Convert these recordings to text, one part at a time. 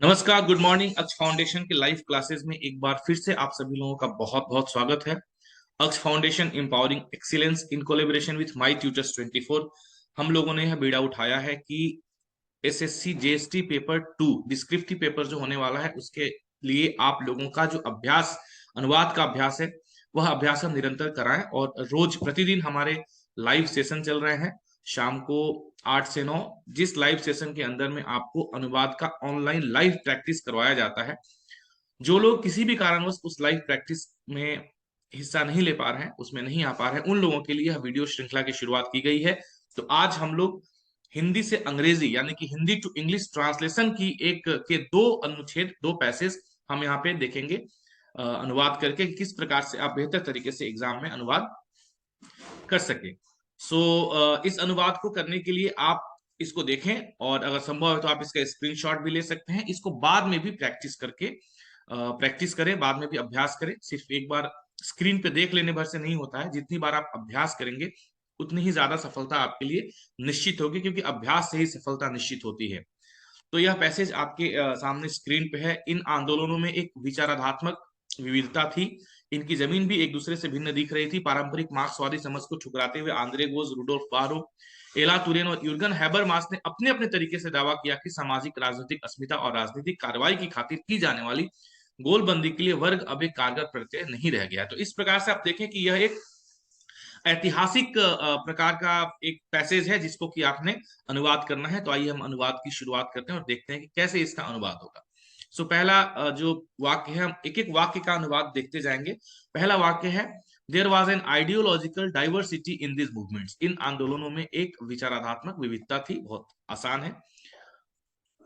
नमस्कार, good morning. अक्ष foundation के लाइव क्लासेस में एक बार फिर से आप सभी लोगों का बहुत बहुत स्वागत है। अक्ष foundation empowering excellence in collaboration with my tutors 24। हम लोगों ने यह बीड़ा उठाया है कि SSC JST paper 2 descriptive paper जो होने वाला है उसके लिए आप लोगों का जो अभ्यास, अनुवाद का अभ्यास है, वह अभ्यास हम निरंतर कराएं। और रोज प्रतिदिन हमारे लाइव सेशन चल रहे हैं शाम को 8 से 9, जिस लाइव सेशन के अंदर में आपको अनुवाद का ऑनलाइन लाइव प्रैक्टिस करवाया जाता है। जो लोग किसी भी कारणवश उस लाइव प्रैक्टिस में हिस्सा नहीं ले पा रहे हैं, उसमें नहीं आ पा रहे हैं, उन लोगों के लिए यह वीडियो श्रृंखला की शुरुआत की गई है। तो आज हम लोग हिंदी से अंग्रेजी यानी कि हिंदी टू इंग्लिश ट्रांसलेशन की एक के दो अनुच्छेद, दो पैसेज हम यहाँ पे देखेंगे अनुवाद करके किस प्रकार से आप बेहतर तरीके से एग्जाम में अनुवाद कर सके। इस अनुवाद को करने के लिए आप इसको देखें और अगर संभव है तो आप इसका स्क्रीनशॉट भी ले सकते हैं। इसको बाद में भी प्रैक्टिस करके प्रैक्टिस करें, बाद में भी अभ्यास करें। सिर्फ एक बार स्क्रीन पे देख लेने भर से नहीं होता है, जितनी बार आप अभ्यास करेंगे उतनी ही ज्यादा सफलता आपके लिए निश्चित होगी, क्योंकि अभ्यास से ही सफलता निश्चित होती है। तो यह पैसेज आपके सामने स्क्रीन पे है। इन आंदोलनों में एक विचारात्मक विविधता थी। इनकी जमीन भी एक दूसरे से भिन्न दिख रही थी। पारंपरिक मार्क्सवादी समझ को ठुकराते हुए आंद्रे गोज, रुडोल्फ बारो, एला तुरेन और यूर्गन हैबरमास ने अपने अपने तरीके से दावा किया कि सामाजिक राजनीतिक अस्मिता और राजनीतिक कार्रवाई की खातिर की जाने वाली गोलबंदी के लिए वर्ग अब एक कारगर प्रत्यय नहीं रह गया। तो इस प्रकार से आप देखें कि यह एक ऐतिहासिक प्रकार का एक पैसेज है जिसको कि आपने अनुवाद करना है। तो आइए हम अनुवाद की शुरुआत करते हैं और देखते हैं कि कैसे इसका अनुवाद होगा। पहला जो वाक्य है, हम एक एक वाक्य का अनुवाद देखते जाएंगे। पहला वाक्य है, there was an ideological diversity in this movements. इन आंदोलनों में एक विचारात्मक विविधता थी। बहुत आसान है।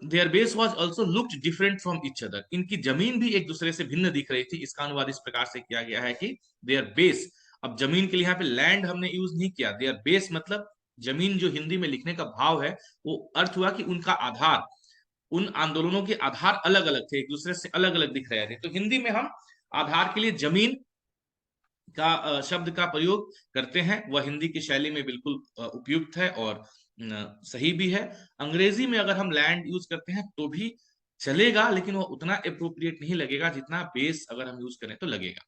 There base was also looked different from each other. इनकी जमीन भी एक दूसरे से भिन्न दिख रही थी। इसका अनुवाद इस प्रकार से किया गया है कि देयर बेस, अब जमीन के लिए यहाँ पे लैंड हमने यूज नहीं किया। देयर बेस मतलब जमीन, जो हिंदी में लिखने का भाव है वो अर्थ हुआ कि उनका आधार, उन आंदोलनों के आधार अलग अलग थे, एक दूसरे से अलग अलग दिख रहे थे। तो हिंदी में हम आधार के लिए जमीन का शब्द का प्रयोग करते हैं। वह हिंदी की शैली में बिल्कुल उपयुक्त है और सही भी है। अंग्रेजी में अगर हम लैंड यूज करते हैं तो भी चलेगा, लेकिन वह उतना अप्रोप्रिएट नहीं लगेगा जितना बेस अगर हम यूज करें तो लगेगा।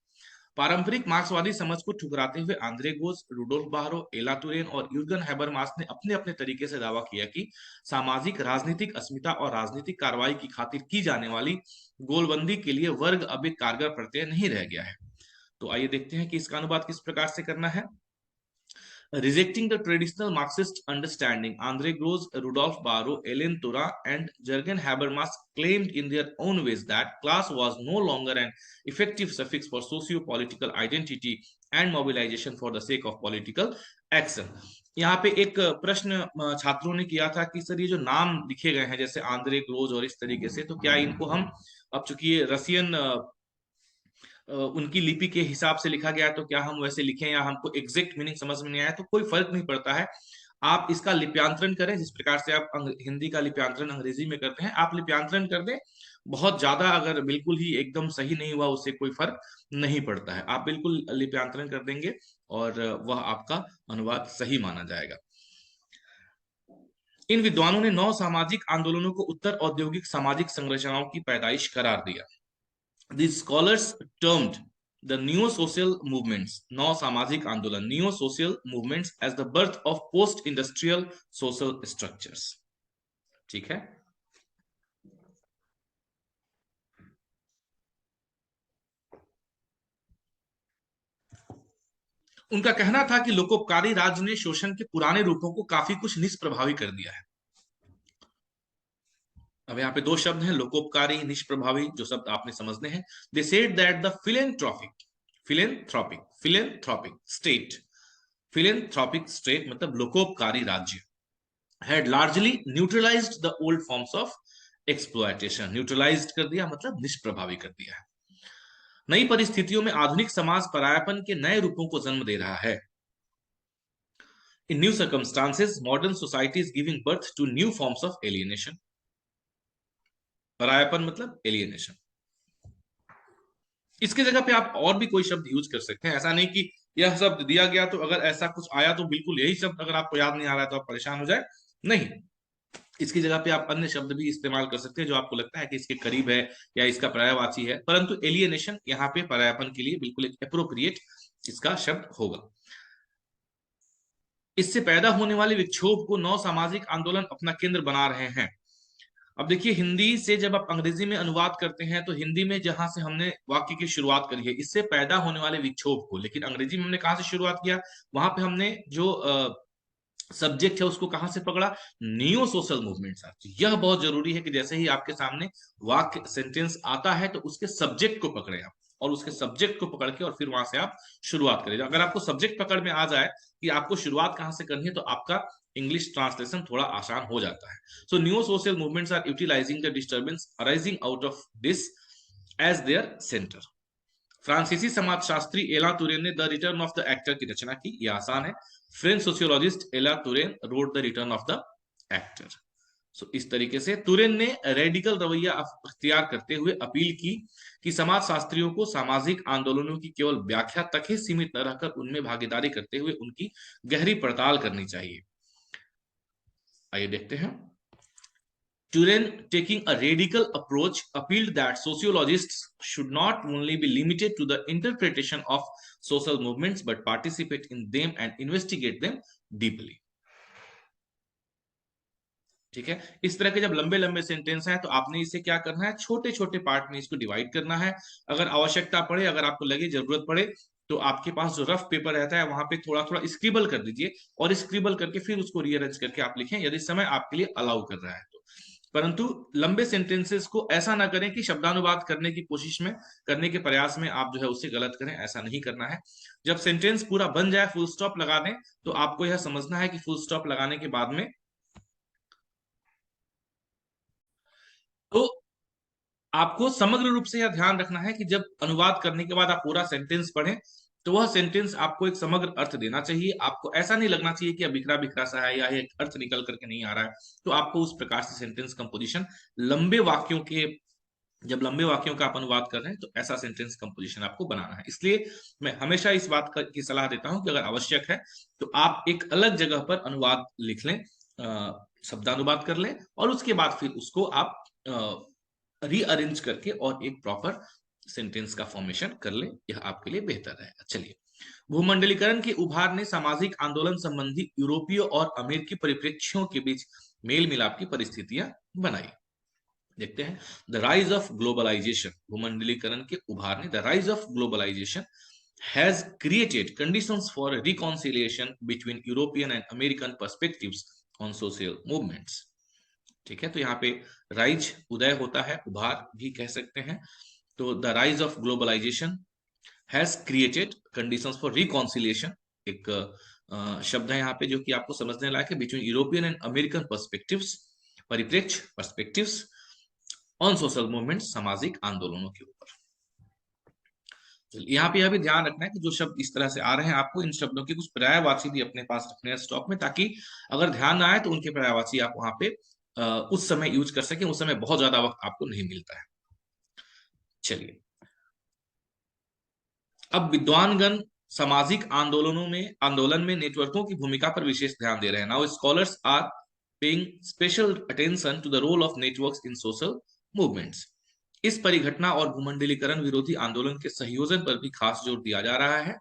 पारंपरिक मार्क्सवादी समझ को ठुकराते हुए आंद्रे गोज, रुडोल्फ बारो, एला तुरेन और यूर्गन हैबरमास ने अपने अपने तरीके से दावा किया कि सामाजिक राजनीतिक अस्मिता और राजनीतिक कार्रवाई की खातिर की जाने वाली गोलबंदी के लिए वर्ग अब एक कारगर प्रत्यय नहीं रह गया है। तो आइए देखते हैं कि इसका अनुवाद किस प्रकार से करना है। Rejecting the traditional Marxist understanding, Andre Gros, Rudolf Barrow, Ellen Tura, and Jürgen Habermas claimed in their own ways that class was no longer an effective suffix for socio-political identity and mobilization for the sake of political action. यहाँ पे एक प्रश्न छात्रों ने किया था कि sir ये जो नाम लिखे गए हैं जैसे आंद्रे ग्रोज और इस तरीके से, तो क्या इनको हम, अब चूंकि ये रसियन उनकी लिपि के हिसाब से लिखा गया, तो क्या हम वैसे लिखें या हमको एग्जैक्ट मीनिंग समझ में नहीं आया तो कोई फर्क नहीं पड़ता है। आप इसका लिप्यांतरण करें, जिस प्रकार से आप हिंदी का लिप्यांतरण अंग्रेजी में करते हैं, आप लिप्यांतरण कर दें। बहुत ज्यादा अगर बिल्कुल ही एकदम सही नहीं हुआ उससे कोई फर्क नहीं पड़ता है। आप बिल्कुल लिप्यांतरण कर देंगे और वह आपका अनुवाद सही माना जाएगा। इन विद्वानों ने 9 सामाजिक आंदोलनों को उत्तर औद्योगिक सामाजिक संरचनाओं की पैदाइश करार दिया। The scholars termed the neo-social movements, नौ सामाजिक आंदोलन, neo-social movements as the birth of post-industrial social structures। ठीक है। उनका कहना था कि लोकोपकारी राज्य ने शोषण के पुराने रूपों को काफी कुछ निष्प्रभावी कर दिया है। अब यहाँ पे दो शब्द हैं, लोकोपकारी, निष्प्रभावी, जो शब्द आपने समझने हैं। They said that the philanthropic state मतलब लोकोपकारी राज्य had largely neutralized the old forms of exploitation। Neutralised कर दिया मतलब निष्प्रभावी कर दिया है। नई परिस्थितियों में आधुनिक समाज परायापन के नए रूपों को जन्म दे रहा है। In new circumstances, modern society is giving birth to new forms of alienation। परायापन मतलब एलियनेशन। इसके जगह पे आप और भी कोई शब्द यूज कर सकते हैं। ऐसा नहीं कि यह शब्द दिया गया तो अगर ऐसा कुछ आया तो बिल्कुल यही शब्द अगर आपको याद नहीं आ रहा है तो आप परेशान हो जाए, नहीं। इसकी जगह पे आप अन्य शब्द भी इस्तेमाल कर सकते हैं जो आपको लगता है कि इसके करीब है या इसका पर्यायवाची है, परंतु एलियनेशन यहाँ पे पर्यायपन के लिए बिल्कुल एक अप्रोप्रिएट इसका शब्द होगा। इससे पैदा होने वाले विक्षोभ को नव सामाजिक आंदोलन अपना केंद्र बना रहे हैं। अब देखिए, हिंदी से जब आप अंग्रेजी में अनुवाद करते हैं तो हिंदी में जहां से हमने वाक्य की शुरुआत करी है, इससे पैदा होने वाले विक्षोभ को, लेकिन अंग्रेजी में हमने कहां से शुरुआत किया, वहां पे हमने जो सब्जेक्ट है उसको कहां से पकड़ा, नियो सोशल मूवमेंट। यह बहुत जरूरी है कि जैसे ही आपके सामने वाक्य सेंटेंस आता है तो उसके सब्जेक्ट को पकड़े आप, और उसके सब्जेक्ट को पकड़ के और फिर वहां से आप शुरुआत करें। अगर आपको सब्जेक्ट पकड़ में आ जाए कि आपको शुरुआत कहां से करनी है, तो आपका इंग्लिश ट्रांसलेशन थोड़ा आसान हो जाता है। So new social movements are utilising the disturbance arising out of this as their centre. फ्रांसीसी समाजशास्त्री एला तुरेन ने the return of the actor की रचना की, यह आसान है। French sociologist Alain Touraine wrote the return of the actor. So इस तरीके से तुरेन ने रेडिकल रवैया अख्तियार करते हुए अपील की कि समाजशास्त्रियों को सामाजिक आंदोलनों की केवल व्याख्या तक ही सीमित न रहकर उनमें भागीदारी करते हुए उनकी गहरी पड़ताल करनी चाहिए। आइए देखते हैं। Turin, taking a radical approach, appealed that sociologists should not only be limited to the interpretation of social movements but participate in them and investigate them deeply. ठीक है, इस तरह के जब लंबे लंबे सेंटेंस हैं तो आपने इसे क्या करना है, छोटे छोटे पार्ट में इसको डिवाइड करना है। अगर आवश्यकता पड़े, अगर आपको लगे, जरूरत पड़े, तो आपके पास जो रफ पेपर रहता है वहां पे थोड़ा थोड़ा स्क्रिबल कर दीजिए, और स्क्रिबल करके फिर उसको रीअरेंज करके आप लिखें, यदि समय आपके लिए अलाउ कर रहा है तो। परंतु लंबे सेंटेंसेस को ऐसा ना करें कि शब्दानुवाद करने की कोशिश में, करने के प्रयास में आप जो है उससे गलत करें, ऐसा नहीं करना है। जब सेंटेंस पूरा बन जाए, फुल स्टॉप लगा दें, तो आपको यह समझना है कि फुल स्टॉप लगाने के बाद में तो आपको समग्र रूप से यह ध्यान रखना है कि जब अनुवाद करने के बाद आप पूरा सेंटेंस पढ़ें तो वह सेंटेंस आपको एक समग्र अर्थ देना चाहिए। आपको ऐसा नहीं लगना चाहिए कि अब बिखरा बिखरा सा है या एक अर्थ निकल करके नहीं आ रहा है। तो आपको उस प्रकार से सेंटेंस कंपोजिशन, लंबे वाक्यों के, जब लंबे वाक्यों का आप अनुवाद कर रहे हैं तो ऐसा सेंटेंस कंपोजिशन आपको बनाना है। इसलिए मैं हमेशा इस बात की सलाह देता हूं कि अगर आवश्यक है तो आप एक अलग जगह पर अनुवाद लिख लें, शब्दानुवाद कर लें, और उसके बाद फिर उसको आप रीअरेंज करके और एक प्रॉपर सेंटेंस का फॉर्मेशन कर ले, यह आपके लिए बेहतर है। चलिए, भूमंडलीकरण के उभार ने सामाजिक आंदोलन संबंधी यूरोपीय और अमेरिकी परिप्रेक्ष्यों के बीच मेल मिलाप की परिस्थितियां बनाई। देखते हैं, द राइज ऑफ ग्लोबलाइजेशन, भूमंडलीकरण के उभार ने, the rise of globalisation has created conditions for reconciliation between European and American perspectives on social movements. ठीक है, तो यहाँ पे राइज उदय होता है, उभार भी कह सकते हैं। तो the rise of globalisation has created conditions for reconciliation, एक शब्द है यहाँ पे जो कि आपको समझने लायक है, between European and American perspectives, परिप्रेक्ष्य, पर्सपेक्टिव्स ऑन सोशल मूवमेंट, सामाजिक आंदोलनों के ऊपर। यहाँ पे यह भी ध्यान रखना है कि जो शब्द इस तरह से आ रहे हैं, आपको इन शब्दों के कुछ पर्यायवाची भी अपने पास रखने हैं स्टॉक में, ताकि अगर ध्यान ना आए तो उनके पर्यायवाची आप वहां पे उस समय यूज कर सकें। उस समय बहुत ज्यादा वक्त आपको नहीं मिलता है। चलिए, अब विद्वानगण सामाजिक आंदोलन में नेटवर्कों की भूमिका पर विशेष ध्यान दे रहे हैं। Now scholars are paying special attention to the role of networks in social movements. इस परिघटना और भूमंडलीकरण विरोधी आंदोलन के संयोजन पर भी खास जोर दिया जा रहा है।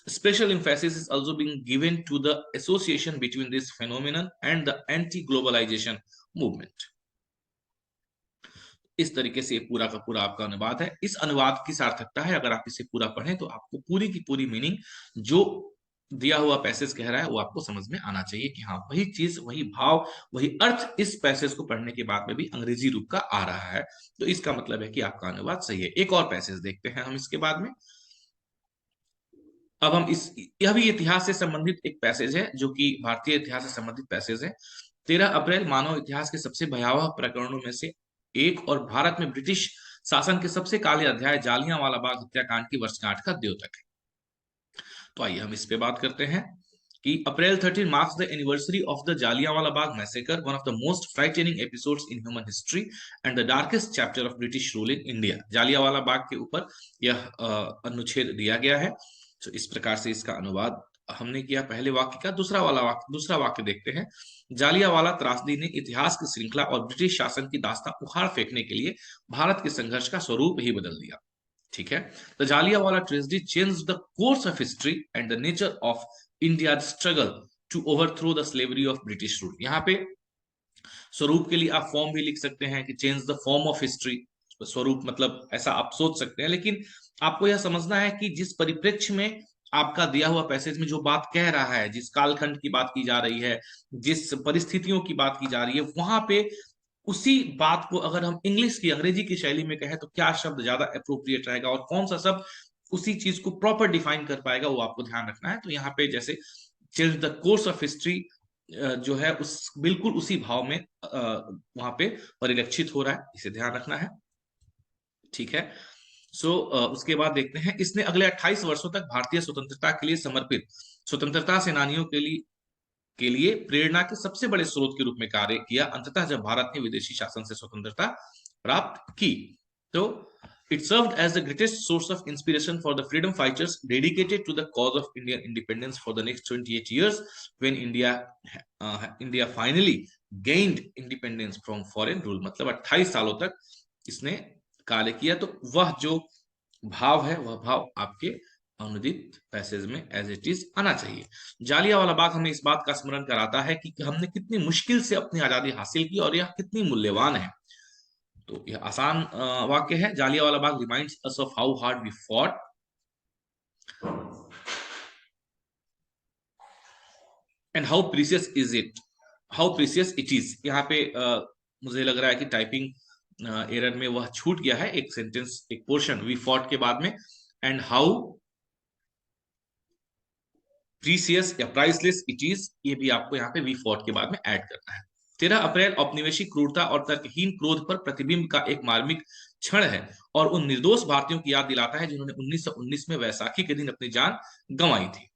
Special emphasis is also being given to the association between this phenomenon and the anti-globalization movement. इस तरीके से पूरा का पूरा आपका अनुवाद है। इस अनुवाद की सार्थकता है, अगर आप इसे पूरा पढ़ें तो आपको पूरी की पूरी मीनिंग जो दिया हुआ पैसेज कह रहा है वो आपको समझ में आना चाहिए कि हाँ, वही चीज, वही भाव, वही अर्थ इस पैसेज को पढ़ने के बाद में भी अंग्रेजी रूप का आ रहा है। तो इसका मतलब है कि आपका अनुवाद सही है। एक और पैसेज देखते हैं हम इसके बाद में। अब हम यह भी इतिहास से संबंधित एक पैसेज है, जो कि भारतीय इतिहास से संबंधित पैसेज है। 13 अप्रैल मानव इतिहास के सबसे भयावह प्रकरणों में से एक और भारत में ब्रिटिश शासन के सबसे काले अध्याय जालियांवाला बाग हत्याकांड की वर्षगांठ का द्योतक है। तो आइए हम इस पे बात करते हैं कि April 13 marks the anniversary of the Jallianwala Bagh massacre, one of the most frightening episodes in human history and the darkest chapter of British rule in India. Jallianwala Bagh के ऊपर यह अनुच्छेद दिया गया है। तो इस प्रकार से इसका अनुवाद हमने किया पहले वाक्य का, दूसरा वाक्य देखते हैं। जालियांवाला त्रासदी ने इतिहास की श्रृंखला और ब्रिटिश शासन की दास्तां उखाड़ फेंकने के लिए भारत के संघर्ष का स्वरूप ही बदल दिया। ठीक है। The Jallianwala tragedy change the course of history and the nature of India struggle to overthrow the slavery of British rule. यहाँ पे स्वरूप के लिए आप फॉर्म भी लिख सकते हैं कि change the form of history. स्वरूप मतलब ऐसा आप सोच सकते हैं, लेकिन आपको यह समझना है कि जिस परिप्रेक्ष्य में आपका दिया हुआ पैसेज में जो बात कह रहा है, जिस कालखंड की बात की जा रही है, जिस परिस्थितियों की बात की जा रही है, वहां पे उसी बात को अगर हम इंग्लिश की, अंग्रेजी की शैली में कहें तो क्या शब्द ज्यादा अप्रोप्रिएट रहेगा और कौन सा शब्द उसी चीज को प्रॉपर डिफाइन कर पाएगा, वो आपको ध्यान रखना है। तो यहाँ पे जैसे change the course of history जो है उस बिल्कुल उसी भाव में वहां पे परिलक्षित हो रहा है, इसे ध्यान रखना है। ठीक है। उसके बाद देखते हैं, इसने अगले 28 वर्षों तक भारतीय स्वतंत्रता के लिए समर्पित स्वतंत्रता सेनानियों के लिए प्रेरणा के सबसे बड़े स्रोत के रूप में कार्य किया। अंततः जब भारत ने विदेशी शासन से स्वतंत्रता प्राप्त की, तो it served as the greatest source of inspiration for the freedom fighters dedicated to the cause of Indian independence for the next 28 years when India finally gained independence from foreign rule। मतलब 28 सालों तक इसने कार्य किया। तो वह जो भाव है, वह भाव आपके अनुदित पैसेज में एज इट इज आना चाहिए। जालियांवाला बाग हमें इस बात का स्मरण कराता है कि हमने कितनी मुश्किल से अपनी आजादी हासिल की और यह कितनी मूल्यवान है। तो यह आसान वाक्य है। Jallianwala Bagh reminds us of how hard we fought and how precious it is. यहाँ पे मुझे लग रहा है कि टाइपिंग एरर में वह छूट गया है एक सेंटेंस, एक पोर्शन, वी फॉट के बाद में एंड हाउ प्रीसियस या प्राइसलेस इट इज, ये भी आपको यहाँ पे वी फॉट के बाद में ऐड करना है। 13 अप्रैल औपनिवेशिक क्रूरता और तर्कहीन क्रोध पर प्रतिबिंब का एक मार्मिक क्षण है और उन निर्दोष भारतीयों की याद दिलाता है जिन्होंने 1919 में वैसाखी के दिन अपनी जान गंवाई थी।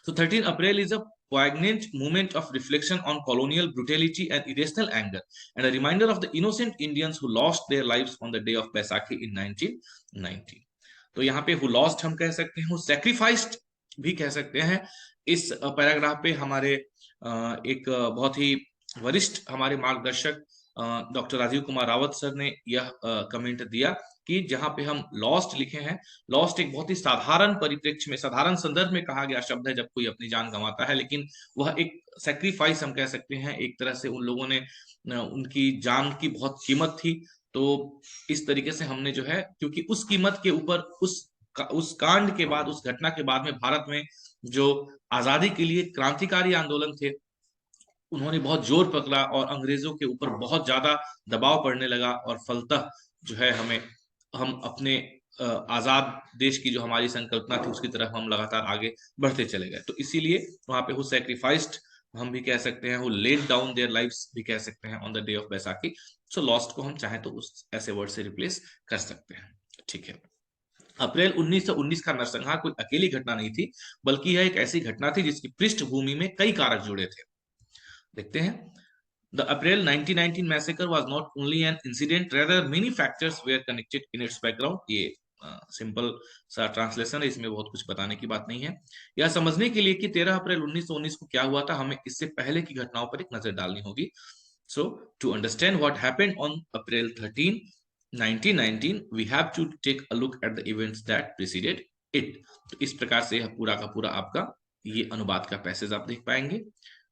So 13 April is a poignant moment of reflection on colonial brutality and irrational anger, and a reminder of the innocent Indians who lost their lives on the day of Baisakhi in 1919। तो यहाँ पे who lost हम कह सकते हैं, who sacrificed भी कह सकते हैं। इस पैराग्राफ पे हमारे एक बहुत ही वरिष्ठ हमारे मार्गदर्शक डॉक्टर राजीव कुमार रावत सर ने यह कमेंट दिया कि जहां पे हम लॉस्ट लिखे हैं, लॉस्ट एक बहुत ही साधारण परिप्रेक्ष्य में, साधारण संदर्भ में कहा गया शब्द है जब कोई अपनी जान गंवाता है, लेकिन वह एक सेक्रीफाइस हम कह सकते हैं। एक तरह से उन लोगों ने उनकी जान की बहुत कीमत थी। तो इस तरीके से हमने जो है, क्योंकि उस कीमत के ऊपर उस कांड के बाद, उस घटना के बाद में भारत में जो आजादी के लिए क्रांतिकारी आंदोलन थे, उन्होंने बहुत जोर पकड़ा और अंग्रेजों के ऊपर बहुत ज्यादा दबाव पड़ने लगा और फलतः जो है हम अपने आजाद देश की जो हमारी संकल्पना थी उसकी तरफ हम लगातार आगे बढ़ते चले गए। तो इसीलिए वहां पे हु सैक्रिफाइस्ड हम भी कह सकते हैं, who laid down their lives भी कह सकते हैं on the day of Baisakhi. So lost को हम चाहे तो उस ऐसे वर्ड से रिप्लेस कर सकते हैं। ठीक है। अप्रैल 1919 का नरसंहार कोई अकेली घटना नहीं थी, बल्कि यह एक ऐसी घटना थी जिसकी पृष्ठभूमि में कई कारक जुड़े थे। देखते हैं। The April 1919 massacre was not only an incident, rather many factors were connected in its background। ये सिंपल सा ट्रांसलेशन है, इसमें बहुत कुछ बताने की बात नहीं है। यह समझने के लिए कि 13 अप्रैल 1919 को क्या हुआ था, हमें इससे पहले की घटनाओं पर एक नजर डालनी होगी। So to understand what happened on April 13, 1919, we have to take a look at the events that preceded it। तो इस प्रकार से यह पूरा का पूरा आपका ये अनुवाद का पैसेज आप देख पाएंगे।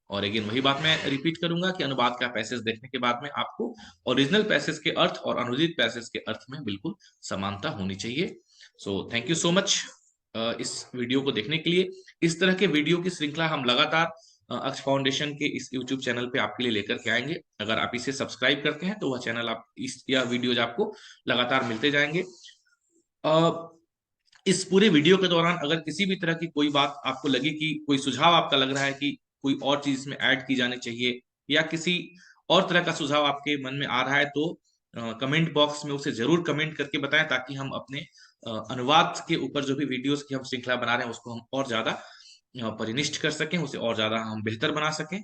और अगेन वही बात मैं रिपीट करूंगा कि अनुवाद का पैसेज देखने के बाद में आपको ओरिजिनल पैसेज के अर्थ और अनुदित पैसेज के अर्थ में बिल्कुल समानता होनी चाहिए। So thank you so much इस वीडियो को देखने के लिए। इस तरह के वीडियो की श्रृंखला हम लगातार अक्ष फाउंडेशन के इस यूट्यूब चैनल पे आपके लिए लेकर के आएंगे। अगर आप इसे सब्सक्राइब करते हैं तो वह चैनल आप यह वीडियोज आपको लगातार मिलते जाएंगे। इस पूरे वीडियो के दौरान अगर किसी भी तरह की कोई बात आपको लगी, कि कोई सुझाव आपका लग रहा है कि कोई और चीज में ऐड की जानी चाहिए, या किसी और तरह का सुझाव आपके मन में आ रहा है, तो कमेंट बॉक्स में उसे जरूर कमेंट करके बताएं, ताकि हम अपने अनुवाद के ऊपर जो भी वीडियोस की हम श्रृंखला बना रहे हैं उसको हम और ज्यादा परिनिष्ठ कर सकें, उसे और ज्यादा हम बेहतर बना सकें।